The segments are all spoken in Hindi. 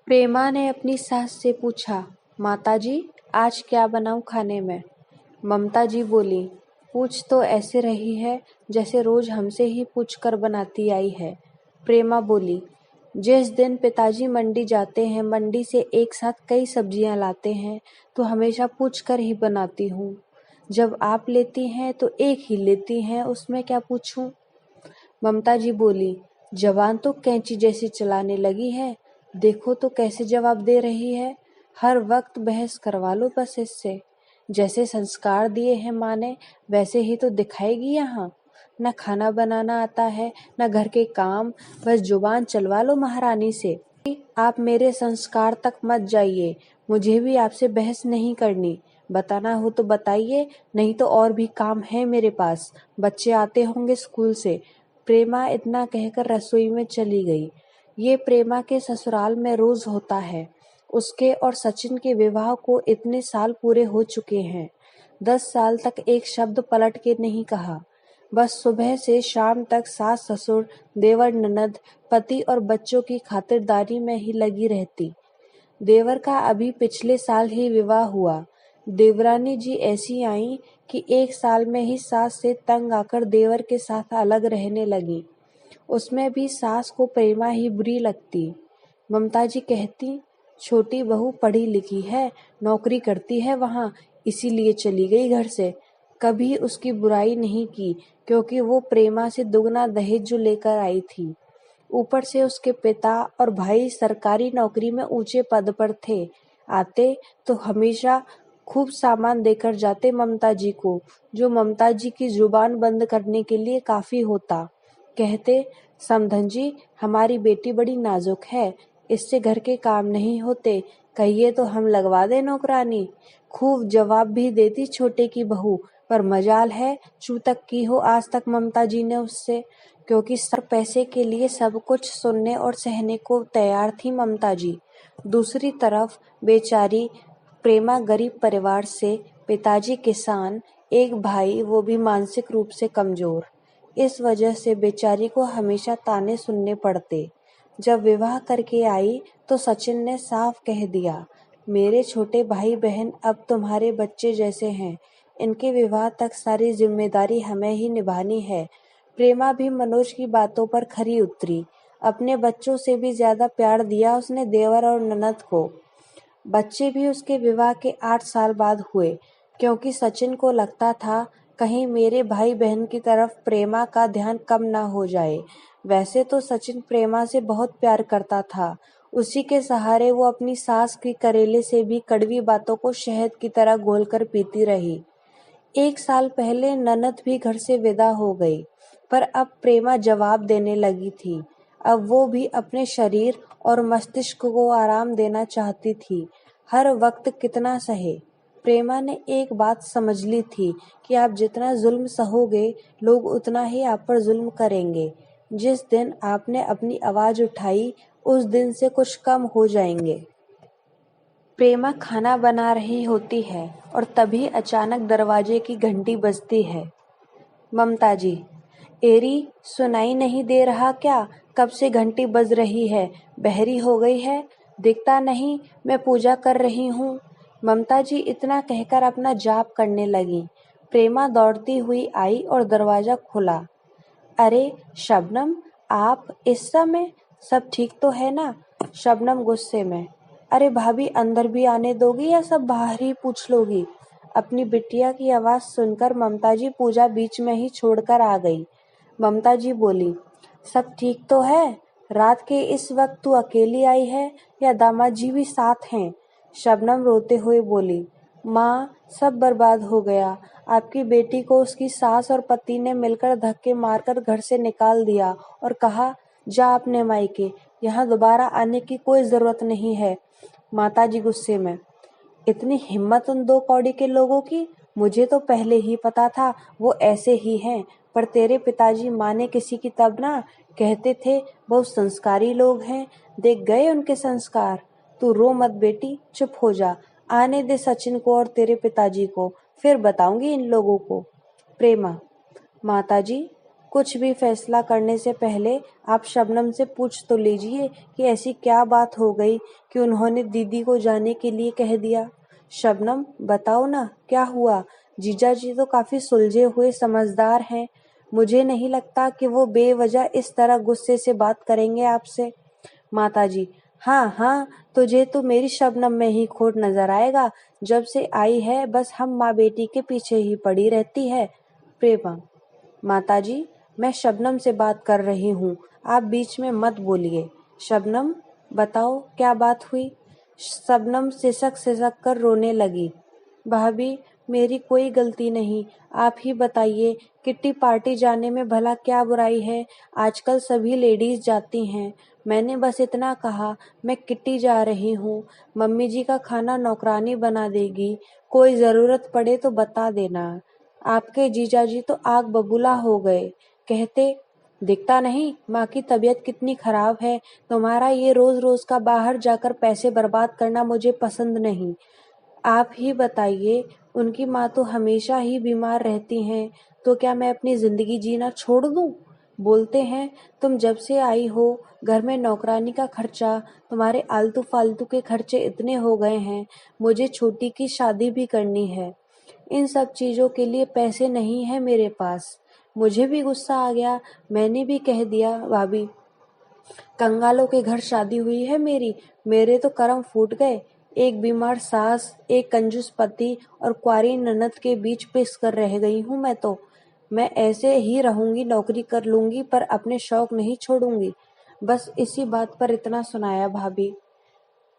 प्रेमा ने अपनी सास से पूछा, माताजी आज क्या बनाऊं खाने में। ममता जी बोली, पूछ तो ऐसे रही है जैसे रोज हमसे ही पूछकर बनाती आई है। प्रेमा बोली, जिस दिन पिताजी मंडी जाते हैं मंडी से एक साथ कई सब्जियां लाते हैं तो हमेशा पूछकर ही बनाती हूँ। जब आप लेती हैं तो एक ही लेती हैं, उसमें क्या पूछूं। ममता जी बोली, जबान तो कैंची जैसी चलाने लगी है, देखो तो कैसे जवाब दे रही है। हर वक्त बहस करवा लो बस इससे। जैसे संस्कार दिए हैं माँ ने वैसे ही तो दिखाएगी यहाँ। न खाना बनाना आता है न घर के काम, बस जुबान चलवा लो महारानी से। आप मेरे संस्कार तक मत जाइए, मुझे भी आपसे बहस नहीं करनी। बताना हो तो बताइए, नहीं तो और भी काम है मेरे पास, बच्चे आते होंगे स्कूल से। प्रेमा इतना कहकर रसोई में चली गई। ये प्रेमा के ससुराल में रोज होता है। उसके और सचिन के विवाह को इतने साल पूरे हो चुके हैं। 10 साल तक एक शब्द पलट के नहीं कहा। बस सुबह से शाम तक सास ससुर, देवर ननद, पति और बच्चों की खातिरदारी में ही लगी रहती। देवर का अभी पिछले साल ही विवाह हुआ। देवरानी जी ऐसी आईं कि 1 साल में ही सास से तंग आकर देवर के साथ अलग रहने लगी। उसमें भी सास को प्रेमा ही बुरी लगती। ममता जी कहती, छोटी बहू पढ़ी लिखी है, नौकरी करती है वहाँ, इसीलिए चली गई घर से। कभी उसकी बुराई नहीं की क्योंकि वो प्रेमा से दुगना दहेज जो लेकर आई थी। ऊपर से उसके पिता और भाई सरकारी नौकरी में ऊंचे पद पर थे। आते तो हमेशा खूब सामान देकर जाते ममता जी को, जो ममता जी की जुबान बंद करने के लिए काफी होता। कहते, समधन जी हमारी बेटी बड़ी नाजुक है, इससे घर के काम नहीं होते, कहिए तो हम लगवा दे नौकरानी। खूब जवाब भी देती छोटे की बहू, पर मजाल है चू तक की हो आज तक ममता जी ने उससे, क्योंकि सर पैसे के लिए सब कुछ सुनने और सहने को तैयार थी ममता जी। दूसरी तरफ बेचारी प्रेमा गरीब परिवार से, पिताजी किसान, एक भाई वो भी मानसिक रूप से कमजोर। इस वजह से बेचारी को हमेशा ताने सुनने पड़ते। जब विवाह करके आई तो सचिन ने साफ कह दिया, मेरे छोटे भाई बहन अब तुम्हारे बच्चे जैसे हैं, इनके विवाह तक सारी जिम्मेदारी हमें ही निभानी है। प्रेमा भी मनोज की बातों पर खरी उतरी। अपने बच्चों से भी ज्यादा प्यार दिया उसने देवर और ननद को। बच्चे भी उसके विवाह के 8 साल बाद हुए, क्योंकि सचिन को लगता था कहीं मेरे भाई बहन की तरफ प्रेमा का ध्यान कम ना हो जाए। वैसे तो सचिन प्रेमा से बहुत प्यार करता था। उसी के सहारे वो अपनी सास की करेले से भी कड़वी बातों को शहद की तरह घोलकर पीती रही। 1 साल पहले ननद भी घर से विदा हो गई, पर अब प्रेमा जवाब देने लगी थी। अब वो भी अपने शरीर और मस्तिष्क को आराम देना चाहती थी। हर वक्त कितना सहे। प्रेमा ने एक बात समझ ली थी कि आप जितना जुल्म सहोगे, लोग उतना ही आप पर जुल्म करेंगे। जिस दिन आपने अपनी आवाज उठाई, उस दिन से कुछ कम हो जाएंगे। प्रेमा खाना बना रही होती है और तभी अचानक दरवाजे की घंटी बजती है। ममता जी, एरी सुनाई नहीं दे रहा क्या, कब से घंटी बज रही है, बहरी हो गई है, दिखता नहीं मैं पूजा कर रही हूँ। ममता जी इतना कहकर अपना जाप करने लगी। प्रेमा दौड़ती हुई आई और दरवाजा खोला। अरे शबनम, आप इस समय, सब ठीक तो है ना। शबनम गुस्से में, अरे भाभी अंदर भी आने दोगी या सब बाहर ही पूछ लोगी। अपनी बिटिया की आवाज सुनकर ममता जी पूजा बीच में ही छोड़कर आ गई। ममता जी बोली, सब ठीक तो है, रात के इस वक्त तू अकेली आई है या दामाद जी भी साथ हैं। शबनम रोते हुए बोली, माँ सब बर्बाद हो गया, आपकी बेटी को उसकी सास और पति ने मिलकर धक्के मारकर घर से निकाल दिया और कहा, जा अपने मायके, यहाँ दोबारा आने की कोई जरूरत नहीं है। माताजी गुस्से में, इतनी हिम्मत उन 2 कौड़ी के लोगों की, मुझे तो पहले ही पता था वो ऐसे ही हैं, पर तेरे पिताजी माने किसी की तब ना, कहते थे बहुत संस्कारी लोग हैं, देख गए उनके संस्कार। तू रो मत बेटी, चुप हो जा, आने दे सचिन को और तेरे पिताजी को, फिर बताऊंगी इन लोगों को। प्रेमा, माताजी कुछ भी फैसला करने से पहले आप शबनम से पूछ तो लीजिए कि ऐसी क्या बात हो गई कि उन्होंने दीदी को जाने के लिए कह दिया। शबनम, बताओ ना, क्या हुआ? जीजा जी तो काफी सुलझे हुए समझदार हैं। मुझे नहीं लगता कि वो बेवजह इस तरह गुस्से से बात करेंगे आपसे। माताजी, हाँ हाँ, तुझे तो मेरी शबनम में ही खोट नजर आएगा। जब से आई है बस हम माँ बेटी के पीछे ही पड़ी रहती है। प्रेमा, माताजी, मैं शबनम से बात कर रही हूँ, आप बीच में मत बोलिए। शबनम, बताओ क्या बात हुई? शबनम सिसक सिसक कर रोने लगी। भाभी, मेरी कोई गलती नहीं, आप ही बताइए, किट्टी पार्टी जाने में भला क्या बुराई है? आजकल सभी लेडीज जाती हैं। मैंने बस इतना कहा, मैं किट्टी जा रही हूँ, मम्मी जी का खाना नौकरानी बना देगी, कोई जरूरत पड़े तो बता देना। आपके जीजाजी तो आग बबूला हो गए, कहते, दिखता नहीं माँ की तबीयत कितनी खराब है, तुम्हारा ये रोज रोज का बाहर जाकर पैसे बर्बाद करना मुझे पसंद नहीं। आप ही बताइए, उनकी माँ तो हमेशा ही बीमार रहती हैं, तो क्या मैं अपनी जिंदगी जीना छोड़ दूं? बोलते हैं, तुम जब से आई हो घर में नौकरानी का खर्चा, तुम्हारे आलतू फालतू के खर्चे इतने हो गए हैं, मुझे छोटी की शादी भी करनी है, इन सब चीजों के लिए पैसे नहीं है मेरे पास। मुझे भी गुस्सा आ गया, मैंने भी कह दिया, भाभी, कंगालों के घर शादी हुई है मेरी, मेरे तो करम फूट गए। एक बीमार सास, एक कंजूस पति और कुंवारी ननद के बीच पिस कर रह गई हूँ मैं तो। मैं ऐसे ही रहूंगी, नौकरी कर लूंगी, पर अपने शौक नहीं छोड़ूंगी। बस इसी बात पर इतना सुनाया भाभी।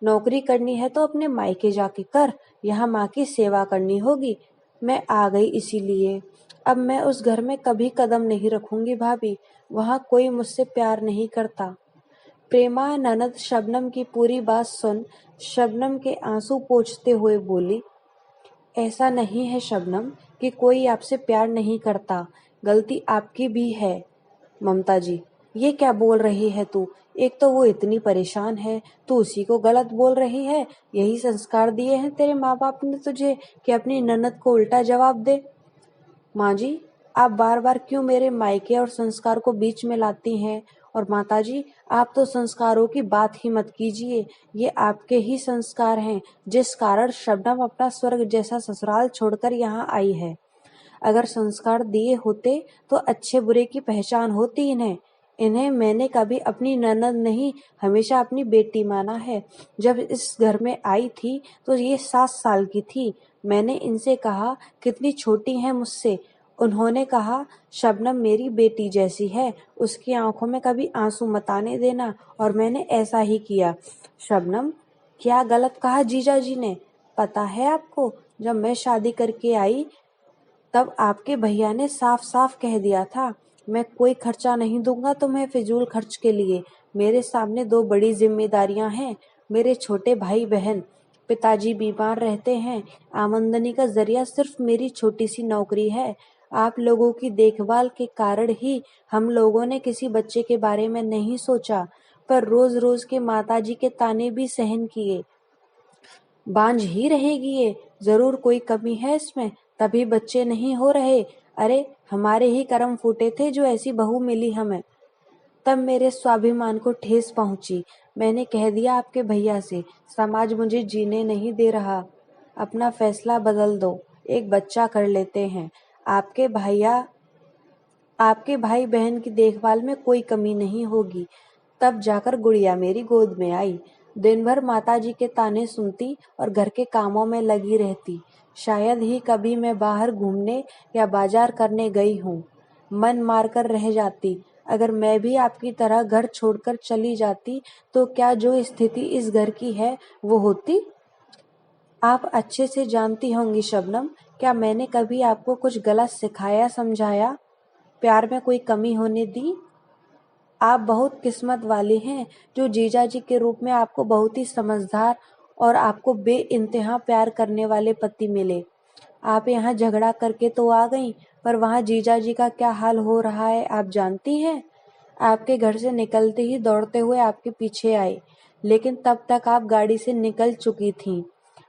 नौकरी करनी है तो अपने मायके जाके कर, यहाँ माँ की सेवा करनी होगी। मैं आ गई इसीलिए। अब मैं उस घर में कभी कदम नहीं रखूंगी भाभी, वहाँ कोई मुझसे प्यार नहीं करता। प्रेमा ननद शबनम की पूरी बात सुन शबनम के आंसू पोंछते हुए बोली, ऐसा नहीं है शबनम कि कोई आपसे प्यार नहीं करता, गलती आपकी भी है। ममता जी, ये क्या बोल रही है तू? एक तो वो इतनी परेशान है, तू उसी को गलत बोल रही है। यही संस्कार दिए हैं तेरे माँ बाप ने तुझे कि अपनी ननद को उल्टा जवाब दे। माँ जी, आप बार बार क्यों मेरे मायके और संस्कार को बीच में लाती हैं? और माता जी, आप तो संस्कारों की बात ही मत कीजिए, ये आपके ही संस्कार हैं जिस कारण शबनम अपना स्वर्ग जैसा ससुराल छोड़कर यहाँ आई है। अगर संस्कार दिए होते तो अच्छे बुरे की पहचान होती इन्हें। इन्हें मैंने कभी अपनी ननद नहीं, हमेशा अपनी बेटी माना है। जब इस घर में आई थी तो ये 7 साल की थी। मैंने इनसे कहा, कितनी छोटी हैं मुझसे। उन्होंने कहा, शबनम मेरी बेटी जैसी है, उसकी आंखों में कभी आंसू मत आने देना, और मैंने ऐसा ही किया। शबनम, क्या गलत कहा जीजा जी ने? पता है आपको, जब मैं शादी करके आई तब आपके भैया ने साफ साफ कह दिया था, मैं कोई खर्चा नहीं दूंगा तुम्हें फिजूल खर्च के लिए। मेरे सामने 2 बड़ी जिम्मेदारियां हैं, मेरे छोटे भाई बहन, पिताजी बीमार रहते हैं, आमदनी का जरिया सिर्फ मेरी छोटी सी नौकरी है। आप लोगों की देखभाल के कारण ही हम लोगों ने किसी बच्चे के बारे में नहीं सोचा, पर रोज रोज के माताजी के ताने भी सहन किए। बांझ ही रहेगी ये, जरूर कोई कमी है इसमें, तभी बच्चे नहीं हो रहे। अरे हमारे ही कर्म फूटे थे जो ऐसी बहू मिली हमें। तब मेरे स्वाभिमान को ठेस पहुंची। मैंने कह दिया आपके भैया से, समाज मुझे जीने नहीं दे रहा, अपना फैसला बदल दो, एक बच्चा कर लेते हैं। आपके भैया आपके भाई बहन की देखभाल में कोई कमी नहीं होगी। तब जाकर गुड़िया मेरी गोद में आई। दिन भर माताजी के ताने सुनती और घर के कामों में लगी रहती। शायद ही कभी मैं बाहर घूमने या बाजार करने गई हूँ। मन मारकर रह जाती। अगर मैं भी आपकी तरह घर छोड़कर चली जाती तो क्या जो स्थिति इस घर की है वो होती? आप अच्छे से जानती होंगी शबनम, क्या मैंने कभी आपको कुछ गलत सिखाया समझाया, प्यार में कोई कमी होने दी? आप बहुत किस्मत वाली हैं जो जीजाजी के रूप में आपको बहुत ही समझदार और आपको बेइंतहा प्यार करने वाले पति मिले। आप यहाँ झगड़ा करके तो आ गईं, पर वहाँ जीजाजी का क्या हाल हो रहा है आप जानती हैं? आपके घर से निकलते ही दौड़ते हुए आपके पीछे आए, लेकिन तब तक आप गाड़ी से निकल चुकी थीं।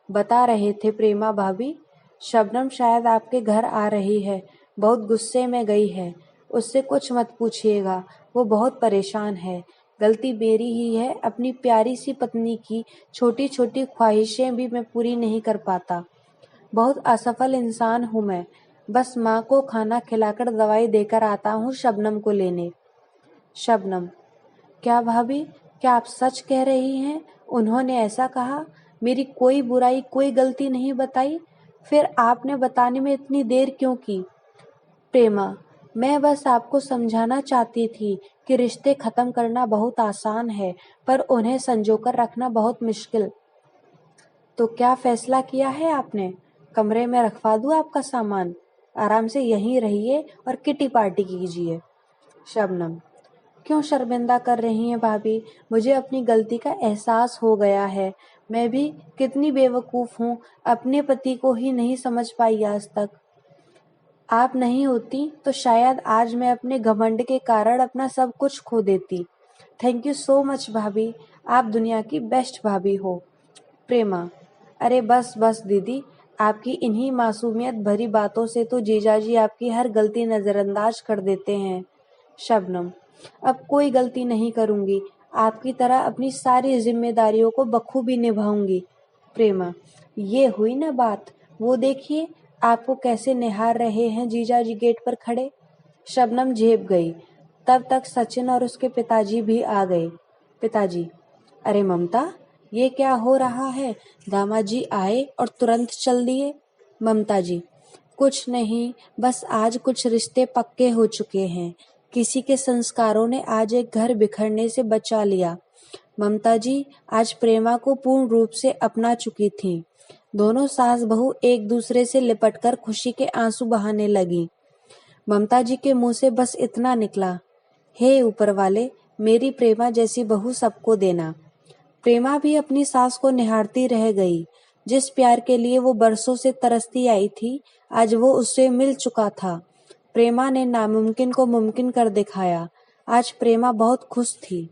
बता रहे थे प्रेमा भाभी, शबनम शायद आपके घर आ रही है, बहुत गुस्से में गई है। उससे कुछ मत पूछिएगा, वो बहुत परेशान है। गलती मेरी ही है, अपनी प्यारी सी पत्नी की छोटी छोटी ख्वाहिशें भी मैं पूरी नहीं कर पाता। बहुत असफल इंसान हूँ मैं। बस माँ को खाना खिलाकर दवाई देकर आता हूँ शबनम को लेने। शबनम: क्या भाभी, क्या आप सच कह रही हैं? उन्होंने ऐसा कहा? मेरी कोई बुराई, कोई गलती नहीं बताई, फिर आपने बताने में इतनी देर क्यों की? प्रेमा: मैं बस आपको समझाना चाहती थी कि रिश्ते खत्म करना बहुत आसान है, पर उन्हें संजोकर रखना बहुत मुश्किल। तो क्या फैसला किया है आपने? कमरे में रखवा दूं आपका सामान? आराम से यहीं रहिए और किटी पार्टी कीजिए। शबनम: क्यों शर्मिंदा कर रही हैं भाभी? मुझे अपनी गलती का एहसास हो गया है। मैं भी कितनी बेवकूफ हूँ, अपने पति को ही नहीं समझ पाई आज तक। आप नहीं होती तो शायद आज मैं अपने घमंड के कारण अपना सब कुछ खो देती। थैंक यू सो मच भाभी, आप दुनिया की बेस्ट भाभी हो। प्रेमा: अरे बस बस दीदी, आपकी इन्हीं मासूमियत भरी बातों से तो जीजाजी आपकी हर गलती नजरअंदाज कर देते हैं। शबनम: अब कोई गलती नहीं करूंगी, आपकी तरह अपनी सारी जिम्मेदारियों को बखूबी निभाऊंगी। प्रेमा: ये हुई ना बात, वो देखिए आपको कैसे निहार रहे हैं जीजाजी गेट पर खड़े। शबनम झेप गई। तब तक सचिन और उसके पिताजी भी आ गए। पिताजी: अरे ममता, ये क्या हो रहा है? दामाद जी आए और तुरंत चल दिए। ममता जी: कुछ नहीं, बस आज कुछ रिश्ते पक्के हो चुके हैं। किसी के संस्कारों ने आज एक घर बिखरने से बचा लिया। ममता जी आज प्रेमा को पूर्ण रूप से अपना चुकी थीं। दोनों सास बहू एक दूसरे से लिपटकर खुशी के आंसू बहाने लगी। ममता जी के मुंह से बस इतना निकला, हे ऊपर वाले, मेरी प्रेमा जैसी बहू सबको देना। प्रेमा भी अपनी सास को निहारती रह गई। जिस प्यार के लिए वो बरसों से तरसती आई थी, आज वो उससे मिल चुका था। प्रेमा ने नामुमकिन को मुमकिन कर दिखाया। आज प्रेमा बहुत खुश थी।